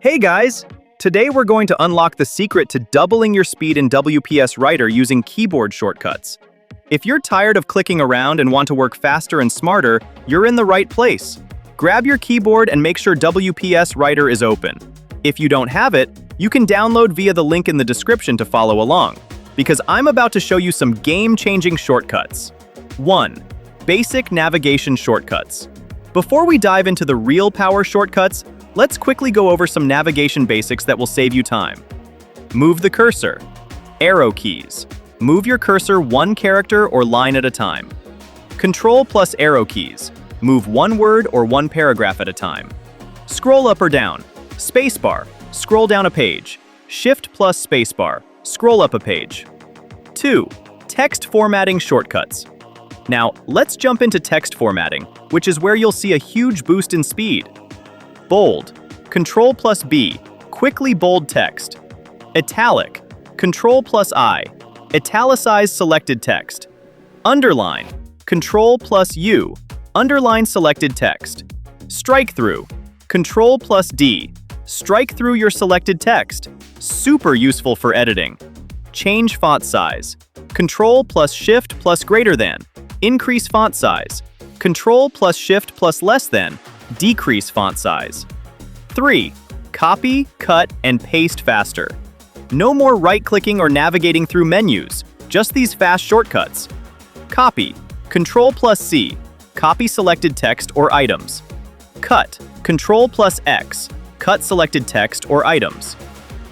Hey guys! Today we're going to unlock the secret to doubling your speed in WPS Writer using keyboard shortcuts. If you're tired of clicking around and want to work faster and smarter, you're in the right place. Grab your keyboard and make sure WPS Writer is open. If you don't have it, you can download via the link in the description to follow along, because I'm about to show you some game-changing shortcuts. 1. Basic navigation shortcuts. Before we dive into the real power shortcuts, let's quickly go over some navigation basics that will save you time. Move the cursor. Arrow keys. Move your cursor one character or line at a time. Ctrl plus arrow keys. Move one word or one paragraph at a time. Scroll up or down. Spacebar. Scroll down a page. Shift plus spacebar. Scroll up a page. 2. Text formatting shortcuts. Now, let's jump into text formatting, which is where you'll see a huge boost in speed. Bold. Ctrl plus B. Quickly bold text. Italic. Ctrl plus I. Italicize selected text. Underline. Ctrl plus U. Underline selected text. Strike through. Ctrl plus D. Strike through your selected text. Super useful for editing. Change font size. Ctrl plus Shift plus greater than. Increase font size. Ctrl plus Shift plus less than. Decrease font size. 3. Copy, cut, and paste faster. No more right-clicking or navigating through menus, just these fast shortcuts. Copy. Ctrl plus C. Copy selected text or items. Cut. Ctrl plus X. Cut selected text or items.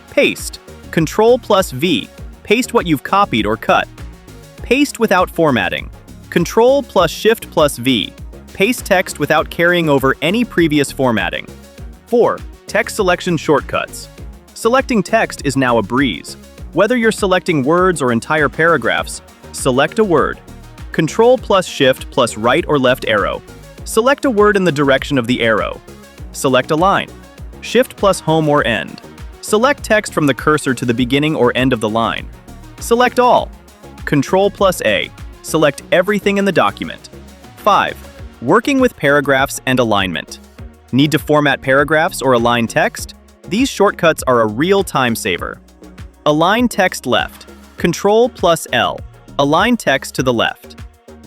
Paste. Ctrl plus V. Paste what you've copied or cut. Paste without formatting. Ctrl plus Shift plus V. Paste text without carrying over any previous formatting. 4. Text selection shortcuts. Selecting text is now a breeze. Whether you're selecting words or entire paragraphs, select a word. Ctrl plus Shift plus right or left arrow. Select a word in the direction of the arrow. Select a line. Shift plus home or end. Select text from the cursor to the beginning or end of the line. Select all. Ctrl plus A. Select everything in the document. 5. Working with paragraphs and alignment. Need to format paragraphs or align text? These shortcuts are a real time saver. Align text left. Ctrl plus L. Align text to the left.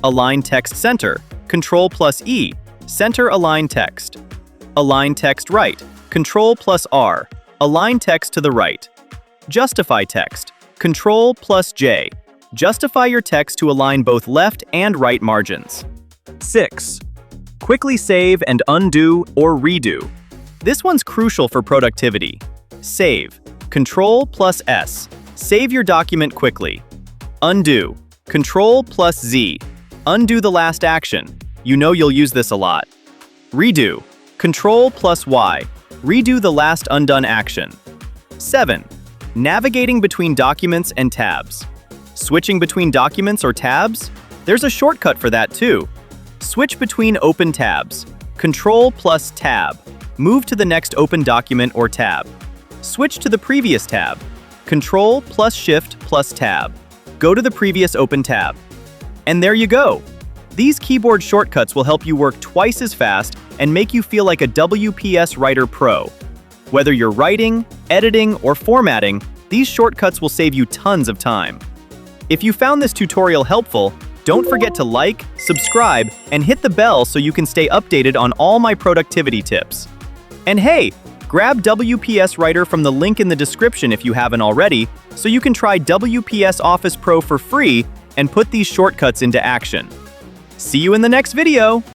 Align text center. Ctrl plus E. Center align text. Align text right. Ctrl plus R. Align text to the right. Justify text. Ctrl plus J. Justify your text to align both left and right margins. 6. Quickly save and undo or redo. This one's crucial for productivity. Save. Ctrl plus S. Save your document quickly. Undo. Ctrl plus Z. Undo the last action. You know you'll use this a lot. Redo. Ctrl plus Y. Redo the last undone action. 7. Navigating between documents and tabs. Switching between documents or tabs? There's a shortcut for that too. Switch between open tabs. Ctrl plus Tab. Move to the next open document or tab. Switch to the previous tab. Ctrl plus Shift plus Tab. Go to the previous open tab. And there you go. These keyboard shortcuts will help you work twice as fast and make you feel like a WPS Writer pro. Whether you're writing, editing, or formatting, these shortcuts will save you tons of time. If you found this tutorial helpful, don't forget to like, subscribe, and hit the bell so you can stay updated on all my productivity tips. And hey, grab WPS Writer from the link in the description if you haven't already, so you can try WPS Office Pro for free and put these shortcuts into action. See you in the next video!